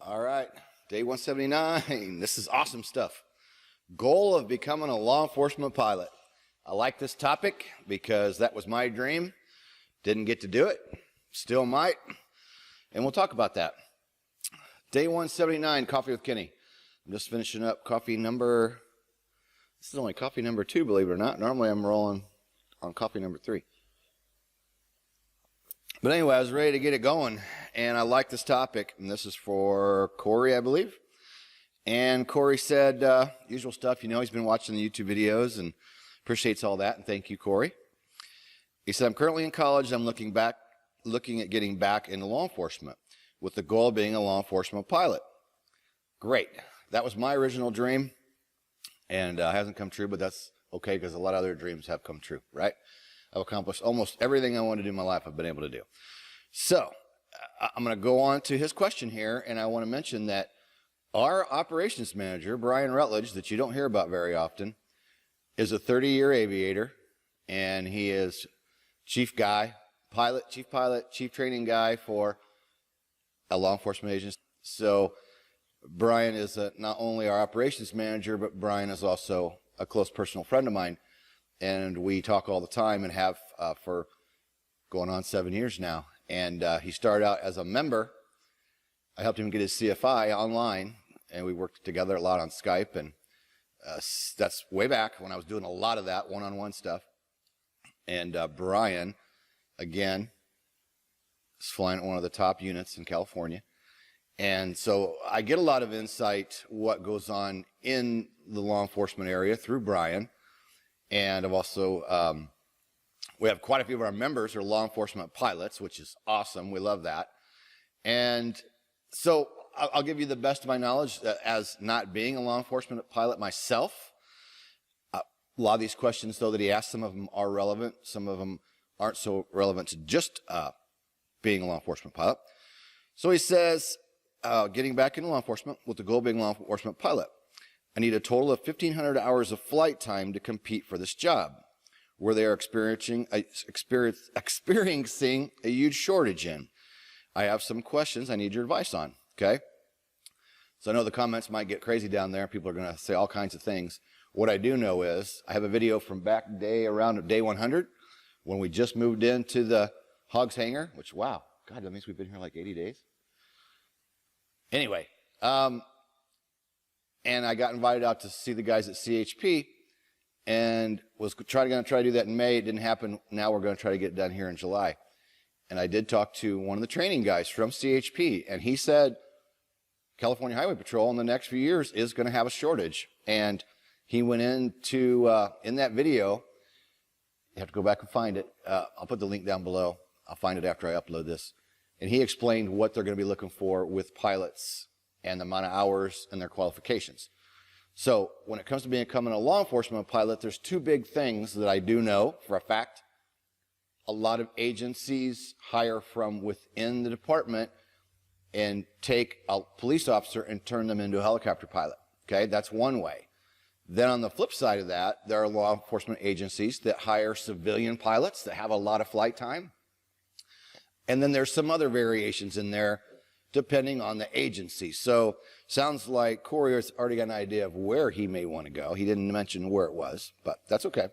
All right, day 179. This is awesome stuff. Goal of becoming a law enforcement pilot. I like this topic because that was my dream. Didn't get to do it, still might, and we'll talk about that. Day 179, Coffee with Kenny. I'm just finishing up this is only coffee number 2, believe it or not. Normally I'm rolling on coffee number 3. But anyway, I was ready to get it going, and I like this topic, and this is for Corey, I believe. And Corey said, usual stuff, he's been watching the YouTube videos and appreciates all that, and thank you, Corey. He said, I'm currently in college. I'm looking at getting back into law enforcement with the goal of being a law enforcement pilot. Great. That was my original dream, and hasn't come true, but that's okay because a lot of other dreams have come true, right? I've accomplished almost everything I wanted to do in my life I've been able to do. So I'm going to go on to his question here, and I want to mention that our operations manager, Brian Rutledge, that you don't hear about very often, is a 30-year aviator, and he is chief training guy for a law enforcement agency. So Brian is not only our operations manager, but Brian is also a close personal friend of mine. And we talk all the time and have for going on 7 years now. And he started out as a member. I helped him get his CFI online, and we worked together a lot on Skype. And that's way back when I was doing a lot of that one-on-one stuff. And Brian, again, is flying at one of the top units in California. And so I get a lot of insight what goes on in the law enforcement area through Brian. And I've also, we have quite a few of our members who are law enforcement pilots, which is awesome. We love that. And so I'll give you the best of my knowledge as not being a law enforcement pilot myself. A lot of these questions, though, that he asked, some of them are relevant. Some of them aren't so relevant to just being a law enforcement pilot. So he says, getting back into law enforcement with the goal of being a law enforcement pilot. I need a total of 1,500 hours of flight time to compete for this job, where they are experiencing a huge shortage in. I have some questions I need your advice on, okay? So I know the comments might get crazy down there. People are going to say all kinds of things. What I do know is I have a video from back around day 100 when we just moved into the Hogs hangar, which, wow, God, that means we've been here like 80 days. Anyway, and I got invited out to see the guys at CHP and was going to try to do that in May. It didn't happen. Now we're going to try to get it done here in July. And I did talk to one of the training guys from CHP, and he said California Highway Patrol in the next few years is going to have a shortage. And he went into, in that video, you have to go back and find it. I'll put the link down below. I'll find it after I upload this. And he explained what they're going to be looking for with pilots and the amount of hours and their qualifications. So when it comes to becoming a law enforcement pilot, there's 2 big things that I do know for a fact. A lot of agencies hire from within the department and take a police officer and turn them into a helicopter pilot. Okay, that's one way. Then on the flip side of that, there are law enforcement agencies that hire civilian pilots that have a lot of flight time. And then there's some other variations in there depending on the agency. So sounds like Corey has already got an idea of where he may want to go. He didn't mention where it was, but that's okay.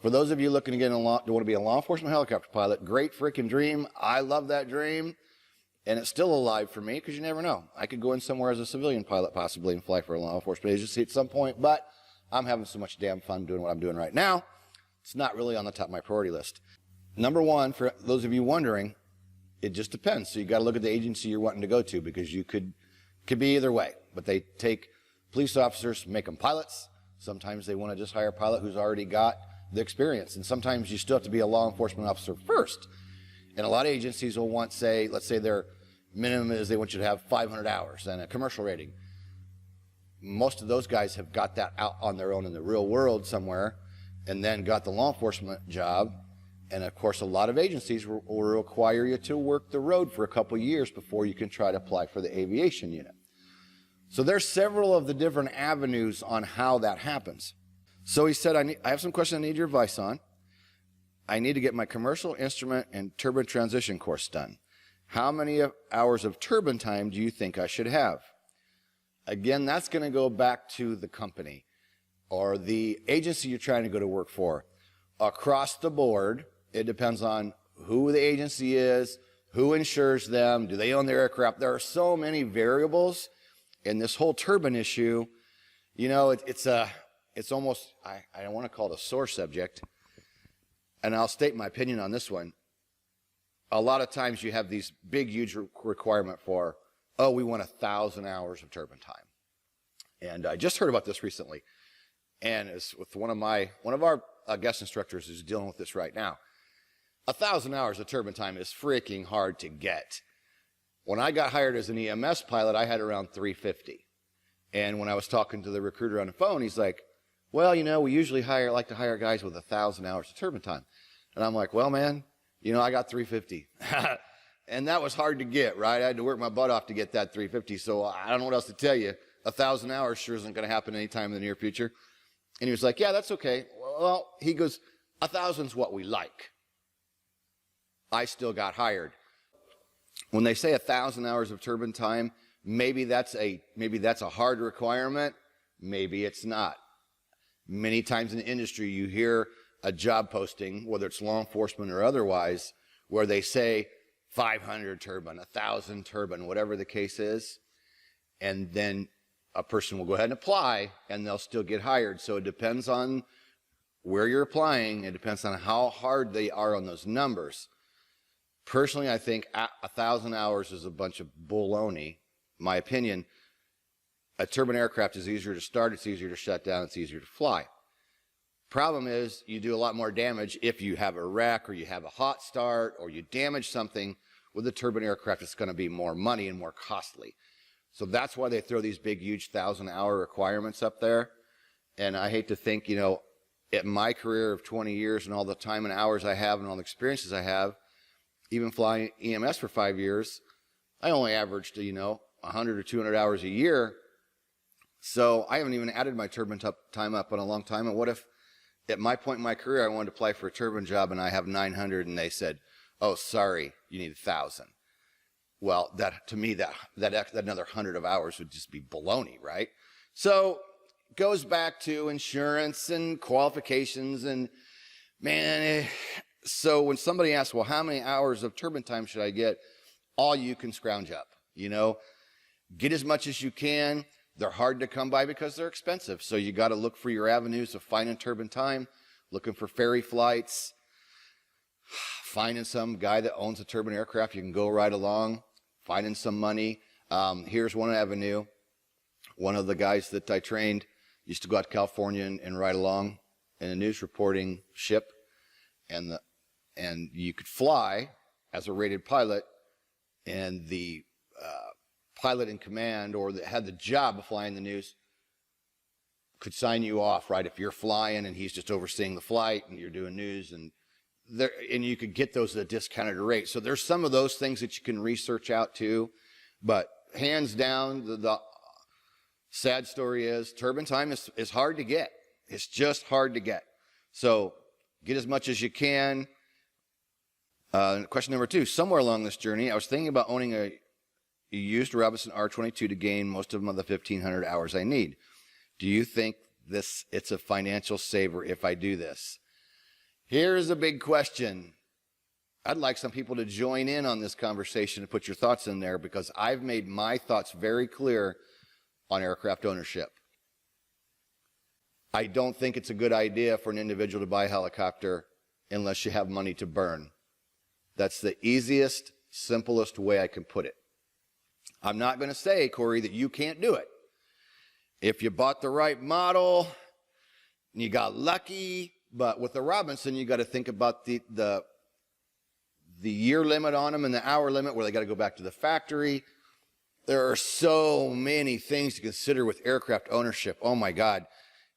For those of you looking to get to want to be a law enforcement helicopter pilot, great freaking dream. I love that dream, and it's still alive for me because you never know. I could go in somewhere as a civilian pilot possibly and fly for a law enforcement agency at some point, but I'm having so much damn fun doing what I'm doing right now. It's not really on the top of my priority list. Number one, for those of you wondering, it just depends. So you got to look at the agency you're wanting to go to because you could be either way. But they take police officers, make them pilots. Sometimes they want to just hire a pilot who's already got the experience. And sometimes you still have to be a law enforcement officer first. And a lot of agencies will want, let's say their minimum is they want you to have 500 hours and a commercial rating. Most of those guys have got that out on their own in the real world somewhere and then got the law enforcement job. And of course, a lot of agencies will require you to work the road for a couple of years before you can try to apply for the aviation unit. So there's several of the different avenues on how that happens. So he said, I have some questions I need your advice on. I need to get my commercial instrument and turbine transition course done. How many hours of turbine time do you think I should have? Again, that's going to go back to the company or the agency you're trying to go to work for. Across the board, it depends on who the agency is, who insures them, do they own their aircraft. There are so many variables in this whole turbine issue. You know, it's almost, I don't want to call it a sore subject, and I'll state my opinion on this one. A lot of times you have these big, huge requirement for, oh, we want 1,000 hours of turbine time. And I just heard about this recently. And it's with one of our guest instructors who's dealing with this right now. 1,000 hours of turbine time is freaking hard to get. When I got hired as an EMS pilot, I had around 350. And when I was talking to the recruiter on the phone, he's like, well, you know, we usually like to hire guys with 1,000 hours of turbine time. And I'm like, well, man, you know, I got 350. And that was hard to get, right? I had to work my butt off to get that 350. So I don't know what else to tell you. 1,000 hours sure isn't going to happen anytime in the near future. And he was like, yeah, that's okay. Well, he goes, 1,000's what we like. I still got hired. When they say 1,000 hours of turbine time, maybe that's a hard requirement. Maybe it's not. Many times in the industry, you hear a job posting, whether it's law enforcement or otherwise, where they say 500 turbine, 1,000 turbine, whatever the case is. And then a person will go ahead and apply, and they'll still get hired. So it depends on where you're applying. It depends on how hard they are on those numbers. Personally, I think 1,000 hours is a bunch of baloney. My opinion, a turbine aircraft is easier to start, it's easier to shut down, it's easier to fly. Problem is, you do a lot more damage if you have a wreck or you have a hot start or you damage something. With a turbine aircraft, it's going to be more money and more costly. So that's why they throw these big, huge 1,000-hour requirements up there. And I hate to think, you know, at my career of 20 years and all the time and hours I have and all the experiences I have, even flying EMS for 5 years, I only averaged, you know, 100 or 200 hours a year. So I haven't even added my turbine time up in a long time. And what if at my point in my career, I wanted to apply for a turbine job and I have 900 and they said, oh, sorry, you need 1,000. Well, that to me, that another 100 of hours would just be baloney, right? So it goes back to insurance and qualifications and, man, so when somebody asks, well, how many hours of turbine time should I get? All you can scrounge up, you know? Get as much as you can. They're hard to come by because they're expensive. So you got to look for your avenues of finding turbine time, looking for ferry flights, finding some guy that owns a turbine aircraft you can go right along, finding some money. Here's one avenue. One of the guys that I trained used to go out to California and ride along in a news reporting ship. And you could fly as a rated pilot, and the pilot in command or that had the job of flying the news could sign you off, right? If you're flying and he's just overseeing the flight and you're doing news, and you could get those at a discounted rate. So there's some of those things that you can research out too, but hands down, the sad story is turbine time is hard to get. It's just hard to get. So get as much as you can. Question number 2, somewhere along this journey, I was thinking about owning a used Robinson R-22 to gain most of the 1,500 hours I need. Do you think it's a financial saver if I do this? Here's a big question. I'd like some people to join in on this conversation and put your thoughts in there, because I've made my thoughts very clear on aircraft ownership. I don't think it's a good idea for an individual to buy a helicopter unless you have money to burn. That's the easiest, simplest way I can put it. I'm not going to say, Corey, that you can't do it. If you bought the right model, and you got lucky, but with the Robinson, you got to think about the year limit on them and the hour limit where they got to go back to the factory. There are so many things to consider with aircraft ownership. Oh my God.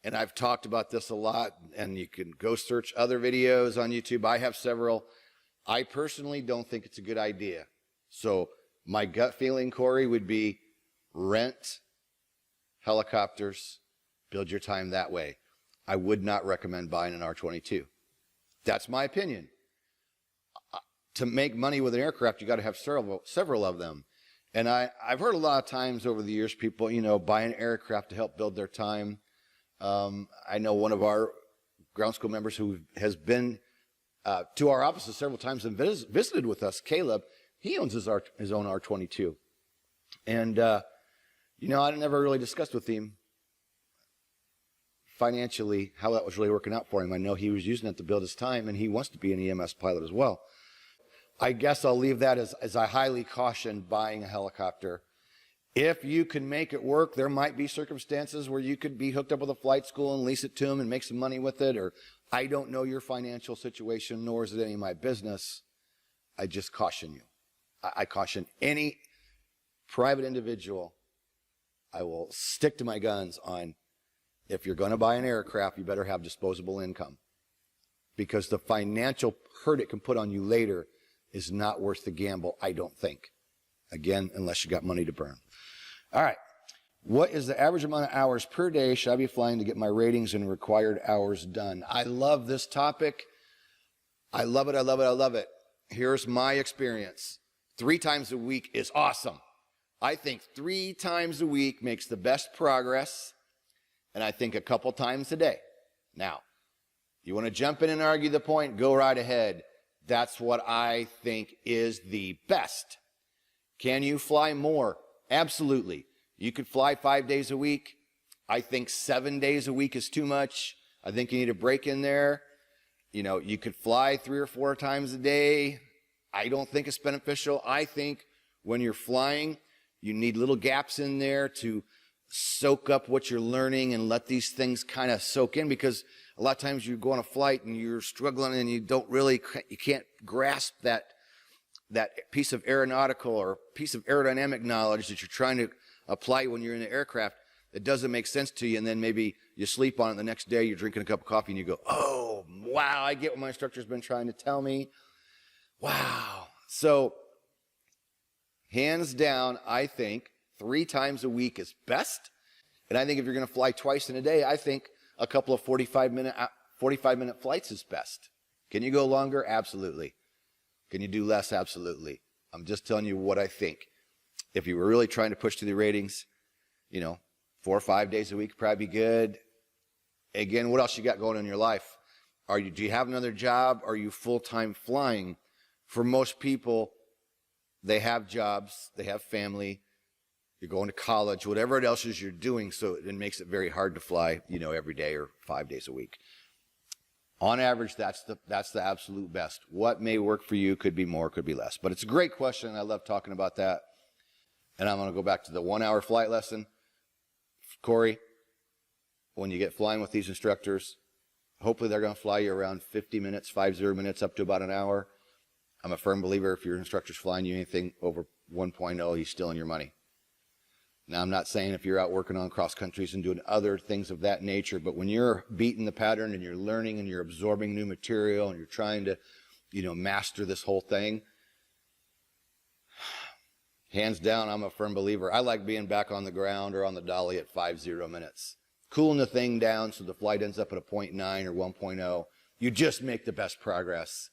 And I've talked about this a lot, and you can go search other videos on YouTube. I have several. I personally don't think it's a good idea. So my gut feeling, Corey, would be rent helicopters, build your time that way. I would not recommend buying an R-22. That's my opinion. to make money with an aircraft, you got to have several of them. And I've heard a lot of times over the years, people, buy an aircraft to help build their time. I know one of our ground school members who has been to our offices several times and visited with us, Caleb. He owns his own R-22. And, I never really discussed with him financially how that was really working out for him. I know he was using it to build his time, and he wants to be an EMS pilot as well. I guess I'll leave that as I highly caution buying a helicopter. If you can make it work, there might be circumstances where you could be hooked up with a flight school and lease it to them and make some money with it, or I don't know your financial situation, nor is it any of my business. I just caution you. I caution any private individual. I will stick to my guns on, if you're going to buy an aircraft, you better have disposable income, because the financial hurt it can put on you later is not worth the gamble, I don't think. Again, unless you got money to burn. All right. What is the average amount of hours per day should I be flying to get my ratings and required hours done? I love this topic. I love it. I love it. I love it. Here's my experience. 3 times a week is awesome. I think 3 times a week makes the best progress, and I think a couple times a day. Now, you want to jump in and argue the point, go right ahead. That's what I think is the best. Can you fly more? Absolutely. You could fly 5 days a week. I think 7 days a week is too much. I think you need a break in there. You could fly 3 or 4 times a day. I don't think it's beneficial. I think when you're flying, you need little gaps in there to soak up what you're learning and let these things kind of soak in, because a lot of times you go on a flight and you're struggling and you can't grasp that piece of aeronautical or piece of aerodynamic knowledge that you're trying to apply when you're in the aircraft. It doesn't make sense to you, and then maybe you sleep on it. The next day you're drinking a cup of coffee and you go, oh, wow, I get what my instructor's been trying to tell me. Wow. So hands down, I think 3 times a week is best. And I think if you're going to fly twice in a day, I think a couple of 45-minute flights is best. Can you go longer? Absolutely. Can you do less? Absolutely. I'm just telling you what I think. If you were really trying to push to the ratings, 4 or 5 days a week would probably be good. Again, what else you got going on in your life? Do you have another job? Are you full-time flying? For most people, they have jobs, they have family, you're going to college, whatever else is you're doing, so it makes it very hard to fly, every day or 5 days a week. On average, that's the absolute best. What may work for you could be more, could be less. But it's a great question. I love talking about that. And I'm going to go back to the 1-hour flight lesson. Corey, when you get flying with these instructors, hopefully they're going to fly you around 50 minutes, 50 minutes, up to about an hour. I'm a firm believer if your instructor's flying you anything over 1.0, he's stealing your money. Now, I'm not saying if you're out working on cross countries and doing other things of that nature, but when you're beating the pattern and you're learning and you're absorbing new material and you're trying to, master this whole thing, hands down, I'm a firm believer. I like being back on the ground or on the dolly at 50 minutes. Cooling the thing down so the flight ends up at a 0.9 or 1.0. You just make the best progress.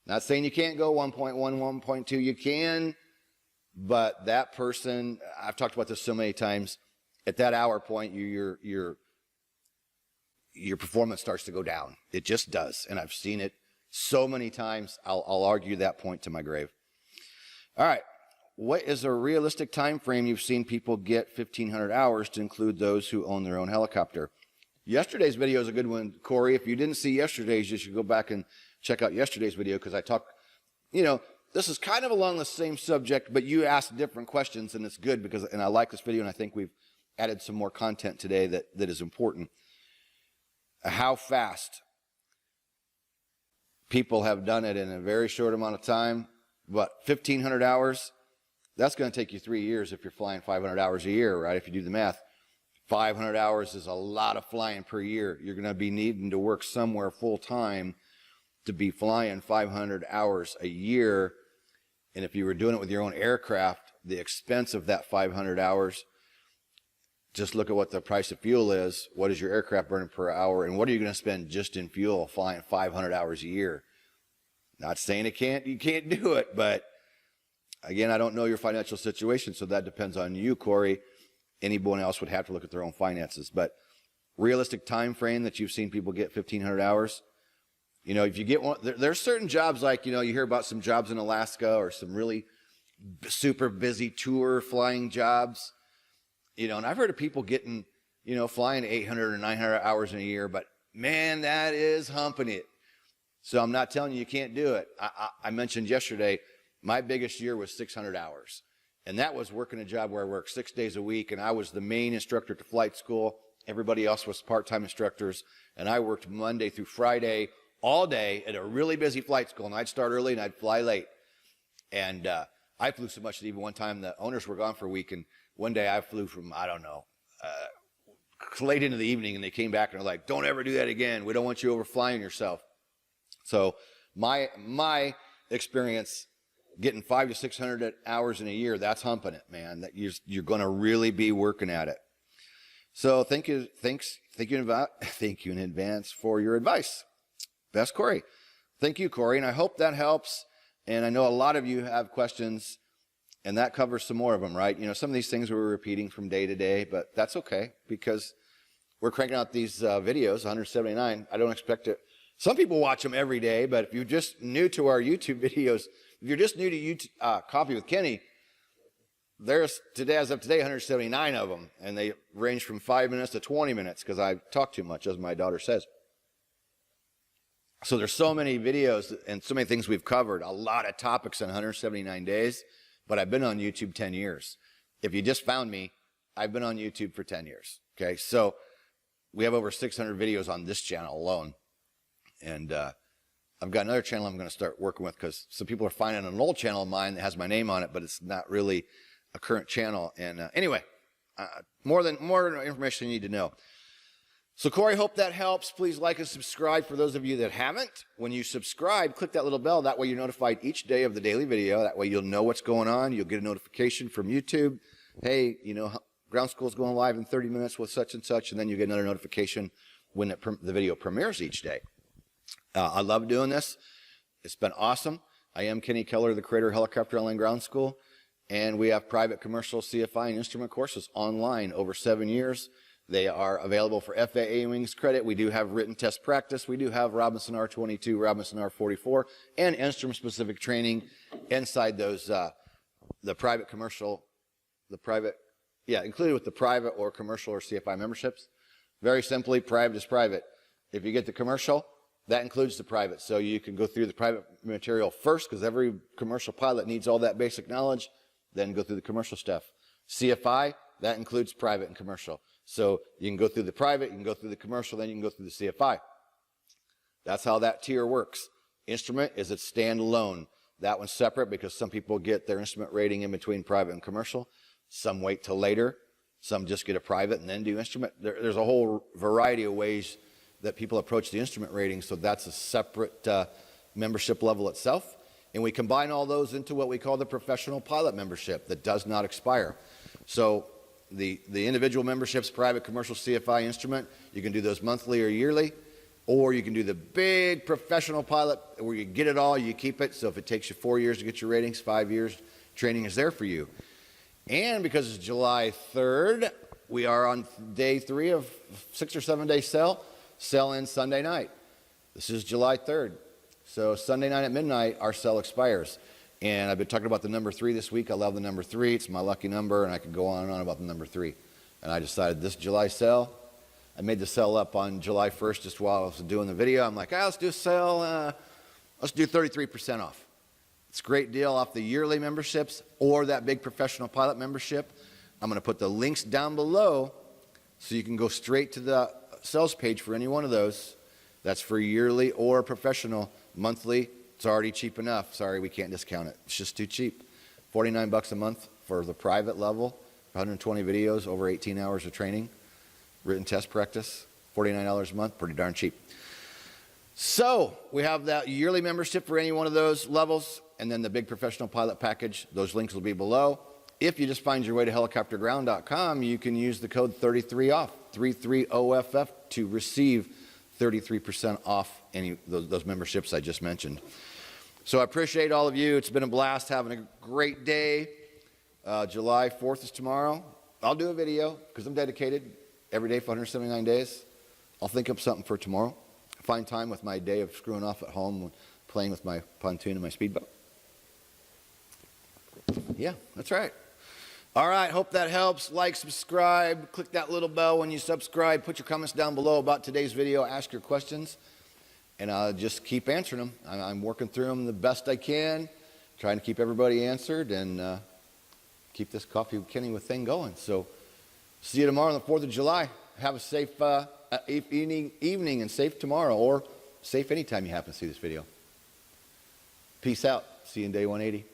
Not saying you can't go 1.1, 1.2. You can. But that person, I've talked about this so many times, at that hour point, your performance starts to go down. It just does. And I've seen it so many times, I'll argue that point to my grave. All right. What is a realistic time frame you've seen people get 1,500 hours to include those who own their own helicopter? Yesterday's video is a good one, Corey. If you didn't see yesterday's, you should go back and check out yesterday's video, because I talk, this is kind of along the same subject, but you asked different questions, and it's good and I like this video, and I think we've added some more content today that is important. How fast people have done it in a very short amount of time, but 1,500 hours, that's going to take you 3 years if you're flying 500 hours a year, right? If you do the math. 500 hours is a lot of flying per year. You're going to be needing to work somewhere full time to be flying 500 hours a year. And if you were doing it with your own aircraft, the expense of that 500 hours, just look at what the price of fuel is. What is your aircraft burning per hour? And what are you going to spend just in fuel flying 500 hours a year? Not saying you can't do it, but again, I don't know your financial situation, so that depends on you, Corey. Anyone else would have to look at their own finances. But realistic time frame that you've seen people get 1,500 hours. You know, if you get one, there's certain jobs like, you know, you hear about some jobs in Alaska or some really super busy tour flying jobs, you know, and I've heard of people getting, you know, flying 800 or 900 hours in a year, but man, that is humping it. So I'm not telling you can't do it. I mentioned yesterday, my biggest year was 600 hours. And that was working a job where I worked 6 days a week, and I was the main instructor at the flight school. Everybody else was part-time instructors, and I worked Monday through Friday all day at a really busy flight school, and I'd start early and I'd fly late. And I flew so much that even one time the owners were gone for a week, and one day I flew from, I don't know, late into the evening, and they came back and they're like, don't ever do that again. We don't want you overflying yourself. So my experience getting 500 to 600 hours in a year, that's humping it, man. That you're going to really be working at it. So thank you in advance for your advice. Best Corey. Thank you, Corey, and I hope that helps. And I know a lot of you have questions, and that covers some more of them, right? You know, some of these things we're repeating from day to day, but that's okay because we're cranking out these videos, 179. I don't expect it. Some people watch them every day, but if you're just new to our YouTube videos, if you're just new to YouTube, Coffee with Kenny, there's today, as of today, 179 of them, and they range from 5 minutes to 20 minutes because I talk too much, as my daughter says. So there's so many videos and so many things we've covered, a lot of topics in 179 days, but I've been on YouTube 10 years. If you just found me, I've been on YouTube for 10 years, okay? So we have over 600 videos on this channel alone, and I've got another channel I'm going to start working with because some people are finding an old channel of mine that has my name on it, but it's not really a current channel. And anyway, more information you need to know. So Corey, hope that helps. Please like and subscribe for those of you that haven't. When you subscribe, click that little bell. That way you're notified each day of the daily video. That way you'll know what's going on. You'll get a notification from YouTube. Hey, you know, ground school's going live in 30 minutes with such and such, and then you get another notification when the video premieres each day. I love doing this. It's been awesome. I am Kenny Keller, the creator of Helicopter Online Ground School, and we have private, commercial, CFI, and instrument courses online over 7 years. They are available for FAA Wings credit. We do have written test practice. We do have Robinson R22, Robinson R44, and instrument-specific training inside those, the private, commercial, included with the private or commercial or CFI memberships. Very simply, private is private. If you get the commercial, that includes the private. So you can go through the private material first because every commercial pilot needs all that basic knowledge, then go through the commercial stuff. CFI, that includes private and commercial. So you can go through the private, you can go through the commercial, then you can go through the CFI. That's how that tier works. Instrument is its standalone. That one's separate because some people get their instrument rating in between private and commercial. Some wait till later. Some just get a private and then do instrument. There's a whole variety of ways that people approach the instrument rating, so that's a separate membership level itself. And we combine all those into what we call the professional pilot membership that does not expire. So the individual memberships, private, commercial, CFI, instrument, you can do those monthly or yearly, or you can do the big professional pilot where you get it all, you keep it. So if it takes you 4 years to get your ratings, 5 years, training is there for you. And because it's July 3rd, we are on day 3 of 6 or 7 day sell in Sunday night. This is July 3rd. So Sunday night at midnight, our sale expires. And I've been talking about the number 3 this week. I love the number 3. It's my lucky number, and I could go on and on about the number 3. And I decided this July sale, I made the sale up on July 1st just while I was doing the video. I'm like, let's do a sale. Let's do 33% off. It's a great deal off the yearly memberships or that big professional pilot membership. I'm going to put the links down below so you can go straight to the sales page for any one of those. That's for yearly or professional. Monthly, it's already cheap enough. Sorry, we can't discount it. It's just too cheap. $49 a month for the private level, 120 videos, over 18 hours of training, written test practice, $49 a month, pretty darn cheap. So we have that yearly membership for any one of those levels, and then the big professional pilot package. Those links will be below. If you just find your way to helicopterground.com, you can use the code 33OFF, 33OFF, to receive 33% off any those memberships I just mentioned. So I appreciate all of you. It's been a blast, having a great day. July 4th is tomorrow. I'll do a video because I'm dedicated every day for 179 days. I'll think up something for tomorrow. Find time with my day of screwing off at home, playing with my pontoon and my speedboat. Yeah, that's right. All right, hope that helps. Like, subscribe, click that little bell when you subscribe. Put your comments down below about today's video. Ask your questions, and I'll just keep answering them. I'm working through them the best I can, trying to keep everybody answered and keep this Coffee with Kenny thing going. So see you tomorrow on the 4th of July. Have a safe evening and safe tomorrow, or safe anytime you happen to see this video. Peace out. See you in day 180.